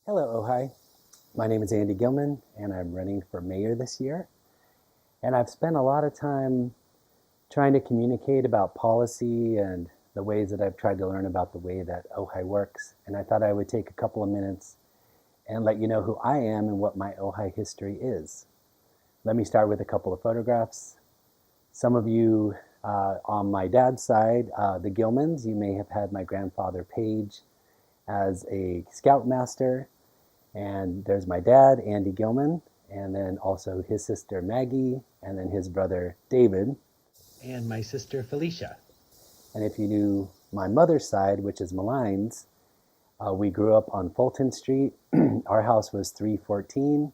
Hello, Ojai. My name is Andy Gilman, and I'm running for mayor this year. And I've spent a lot of time trying to communicate about policy and the ways that I've tried to learn about the way that Ojai works. And I thought I would take a couple of minutes and let you know who I am and what my Ojai history is. Let me start with a couple of photographs. Some of you on my dad's side, the Gilmans, you may have had my grandfather Page as a scoutmaster. And there's my dad, Andy Gilman, and then also his sister Maggie, and then his brother David, and my sister Felicia. And if you knew my mother's side, which is Maline's, we grew up on Fulton Street. Our house was 314,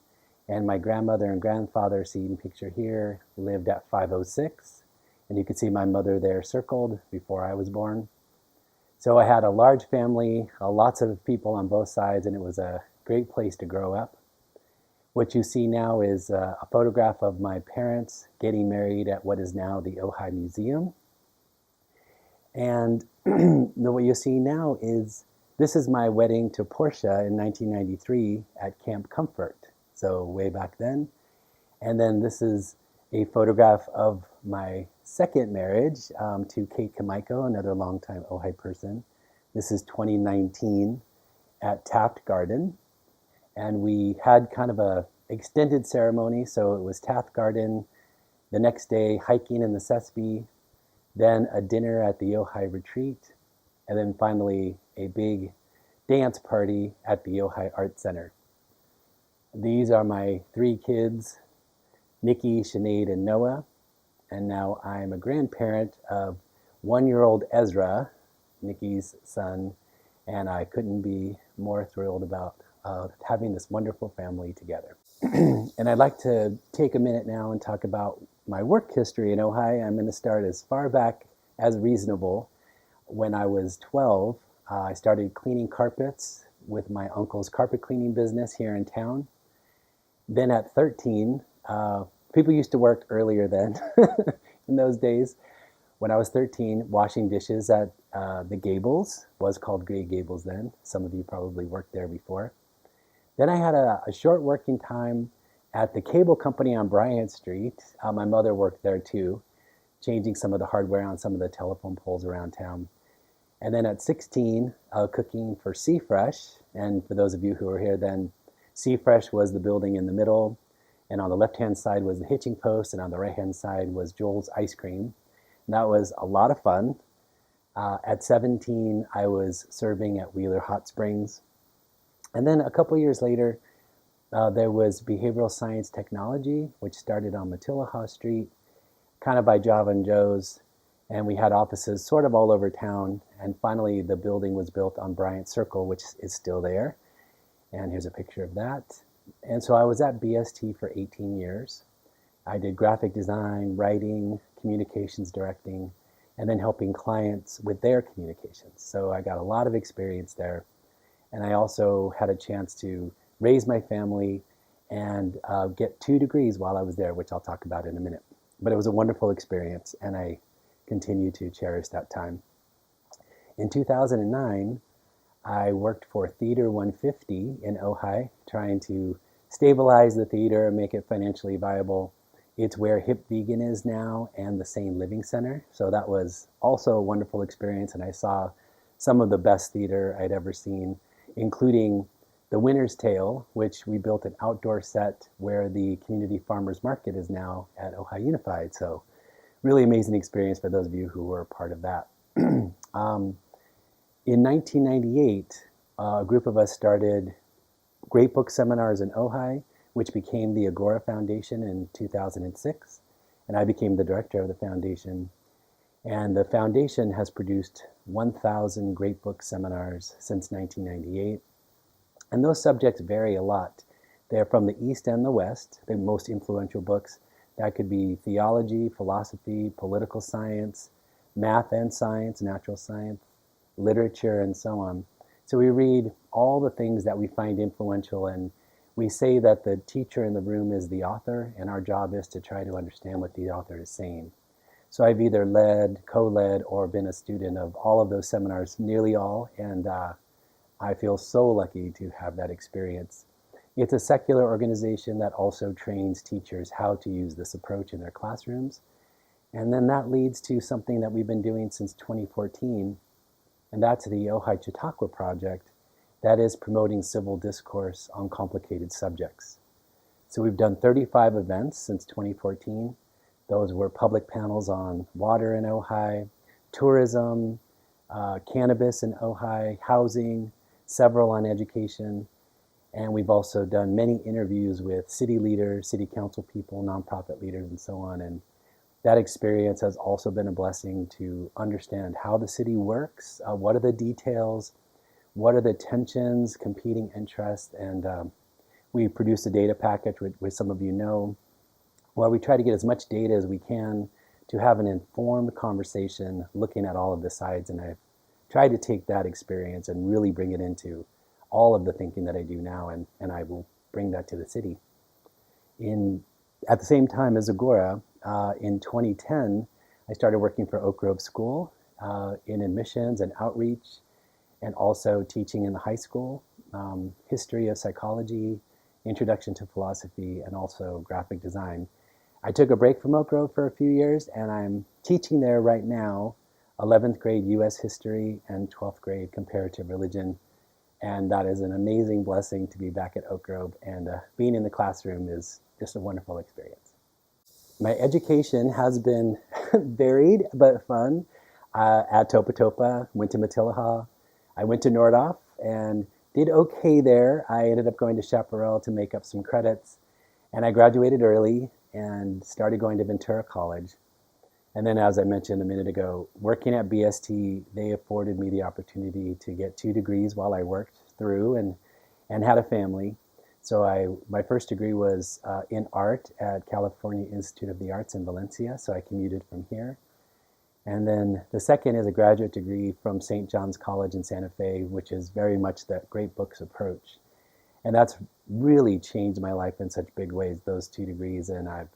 and my grandmother and grandfather, seen picture here, lived at 506. And you can see my mother there circled before I was born. So I had a large family, lots of people on both sides, and it was a great place to grow up. What you see now is a photograph of my parents getting married at what is now the Ojai Museum. And what you see now is this is my wedding to Portia in 1993 at Camp Comfort, so way back then. And then this is a photograph of my second marriage to Kate Kamaiko, another longtime Ojai person. This is 2019 at Taft Garden. And we had kind of a extended ceremony, so it was Taft Garden, the next day hiking in the Sespe, then a dinner at the Ojai Retreat, and then finally a big dance party at the Ojai Art Center. These are my three kids, Nikki, Sinead, and Noah, and now I'm a grandparent of 1-year-old Ezra, Nikki's son, and I couldn't be more thrilled about having this wonderful family together. And I'd like to take a minute now and talk about my work history in Ojai. I'm going to start as far back as reasonable. When I was 12, I started cleaning carpets with my uncle's carpet cleaning business here in town. Then at 13, people used to work earlier then in those days. When I was 13, washing dishes at the Gables, was called Gray Gables then. Some of you probably worked there before. Then I had a short working time at the cable company on Bryant Street. My mother worked there too, changing some of the hardware on some of the telephone poles around town. And then at 16, cooking for Sea Fresh. And for those of you who were here then, Sea Fresh was the building in the middle. And on the left-hand side was the hitching post, and on the right-hand side was Joel's Ice Cream. And that was a lot of fun. At 17, I was serving at Wheeler Hot Springs. And then a couple years later, there was behavioral science technology, which started on Matilaha Street, kind of by Java and Joe's. And we had offices sort of all over town. And finally, the building was built on Bryant Circle, which is still there. And here's a picture of that. And so I was at BST for 18 years. I did graphic design, writing, communications directing, and then helping clients with their communications. So I got a lot of experience there. And I also had a chance to raise my family and get 2 degrees while I was there, which I'll talk about in a minute. But it was a wonderful experience, and I continue to cherish that time. In 2009, I worked for Theater 150 in Ojai, trying to stabilize the theater and make it financially viable. It's where Hip Vegan is now and the Sane Living Center. So that was also a wonderful experience, and I saw some of the best theater I'd ever seen, including The Winter's Tale, which we built an outdoor set where the community farmers market is now at Ojai Unified. So really amazing experience for those of you who were a part of that. In 1998, a group of us started Great Book Seminars in Ojai, which became the Agora Foundation in 2006. And I became the director of the foundation. And the foundation has produced 1,000 Great Book Seminars since 1998. And those subjects vary a lot. They're from the East and the West, the most influential books. That could be theology, philosophy, political science, math and science, natural science, literature, and so on. So we read all the things that we find influential, and we say that the teacher in the room is the author, and our job is to try to understand what the author is saying. So I've either led, co-led, or been a student of all of those seminars, nearly all, and I feel so lucky to have that experience. It's a secular organization that also trains teachers how to use this approach in their classrooms. And then that leads to something that we've been doing since 2014, and that's the Ojai Chautauqua project that is promoting civil discourse on complicated subjects. So we've done 35 events since 2014. Those were public panels on water in Ojai, tourism, cannabis in Ojai, housing, several on education. And we've also done many interviews with city leaders, city council people, nonprofit leaders, and so on. And that experience has also been a blessing to understand how the city works, what are the details, what are the tensions, competing interests, and we produced a data package, which some of you know, where we try to get as much data as we can to have an informed conversation looking at all of the sides. And I've tried to take that experience and really bring it into all of the thinking that I do now, and I will bring that to the city. At the same time as Agora, in 2010, I started working for Oak Grove School in admissions and outreach, and also teaching in the high school, history of psychology, introduction to philosophy, and also graphic design. I took a break from Oak Grove for a few years, and I'm teaching there right now 11th grade U.S. history and 12th grade comparative religion. And that is an amazing blessing to be back at Oak Grove, and being in the classroom is just a wonderful experience. My education has been varied but fun. At Topa Topa, went to Matilaha. I went to Nordhoff and did okay there. I ended up going to Chaparral to make up some credits, and I graduated early and started going to Ventura College. And then, as I mentioned a minute ago, working at BST, they afforded me the opportunity to get 2 degrees while I worked through and had a family. So my first degree was in art at California Institute of the Arts in Valencia, so I commuted from here. And then the second is a graduate degree from St. John's College in Santa Fe, which is very much that great books approach. And that's really changed my life in such big ways, those 2 degrees. And I've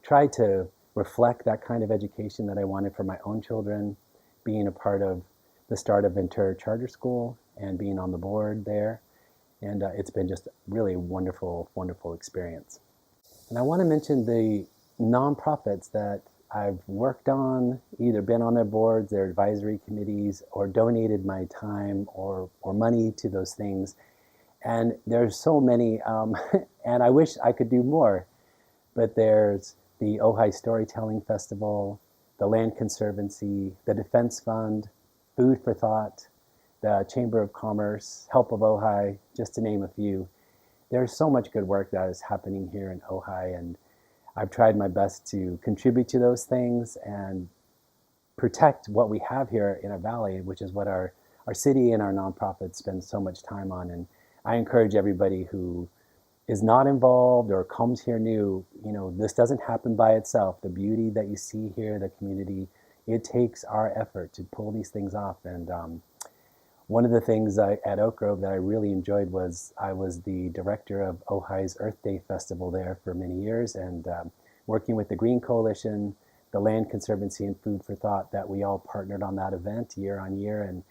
tried to reflect that kind of education that I wanted for my own children, being a part of the start of Ventura Charter School and being on the board there. And it's been just really wonderful, wonderful experience. And I want to mention the nonprofits that I've worked on, either been on their boards, their advisory committees, or donated my time or money to those things. And there's so many, and I wish I could do more, but there's the Ojai Storytelling Festival, the Land Conservancy, the Defense Fund, Food for Thought, the Chamber of Commerce, Help of Ojai, just to name a few. There's so much good work that is happening here in Ojai, and I've tried my best to contribute to those things and protect what we have here in our valley, which is what our city and our nonprofits spend so much time on. And I encourage everybody who is not involved or comes here new, this doesn't happen by itself. The beauty that you see here, the community, it takes our effort to pull these things off. And one of the things at Oak Grove that I really enjoyed was I was the director of Ojai's Earth Day Festival there for many years, and working with the Green Coalition, the Land Conservancy, and Food for Thought, that we all partnered on that event year on year. And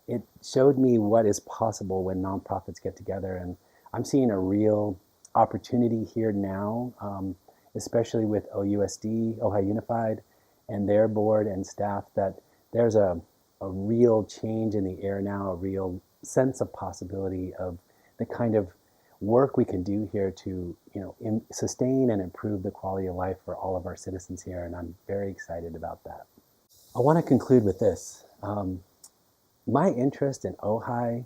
it showed me what is possible when nonprofits get together. And I'm seeing a real opportunity here now, especially with OUSD, Ojai Unified, and their board and staff, that there's a real change in the air now, a real sense of possibility of the kind of work we can do here to sustain and improve the quality of life for all of our citizens here, and I'm very excited about that. I want to conclude with this. My interest in Ojai,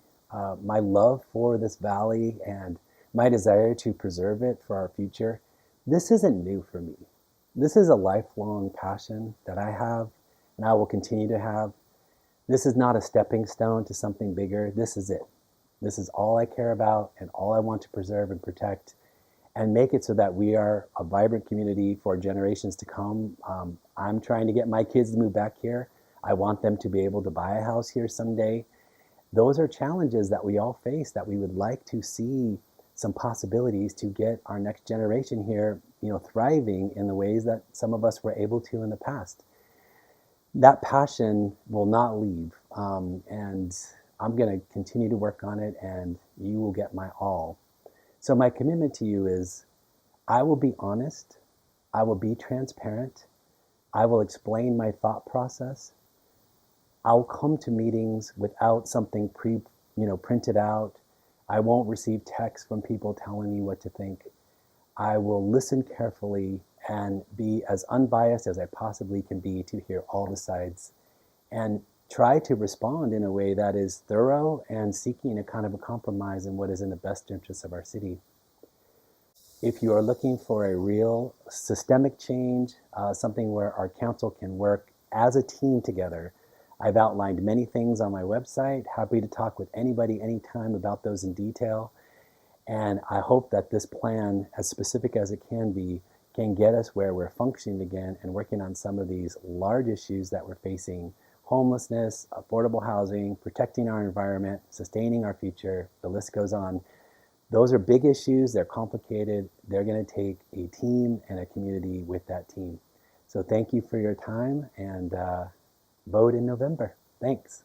my love for this valley, and my desire to preserve it for our future, this isn't new for me. This is a lifelong passion that I have and I will continue to have. This is not a stepping stone to something bigger. This is it. This is all I care about and all I want to preserve and protect and make it so that we are a vibrant community for generations to come. I'm trying to get my kids to move back here. I want them to be able to buy a house here someday. Those are challenges that we all face, that we would like to see some possibilities to get our next generation here, thriving in the ways that some of us were able to in the past. That passion will not leave. And I'm going to continue to work on it, and you will get my all. So my commitment to you is I will be honest, I will be transparent, I will explain my thought process. I'll come to meetings without something printed out. I won't receive texts from people telling me what to think. I will listen carefully and be as unbiased as I possibly can be to hear all the sides and try to respond in a way that is thorough and seeking a kind of a compromise in what is in the best interest of our city. If you are looking for a real systemic change, something where our council can work as a team together, I've outlined many things on my website. Happy to talk with anybody anytime about those in detail. And I hope that this plan, as specific as it can be, can get us where we're functioning again and working on some of these large issues that we're facing: homelessness, affordable housing, protecting our environment, sustaining our future. The list goes on. Those are big issues. They're complicated. They're going to take a team and a community with that team. So thank you for your time, and vote in November. Thanks.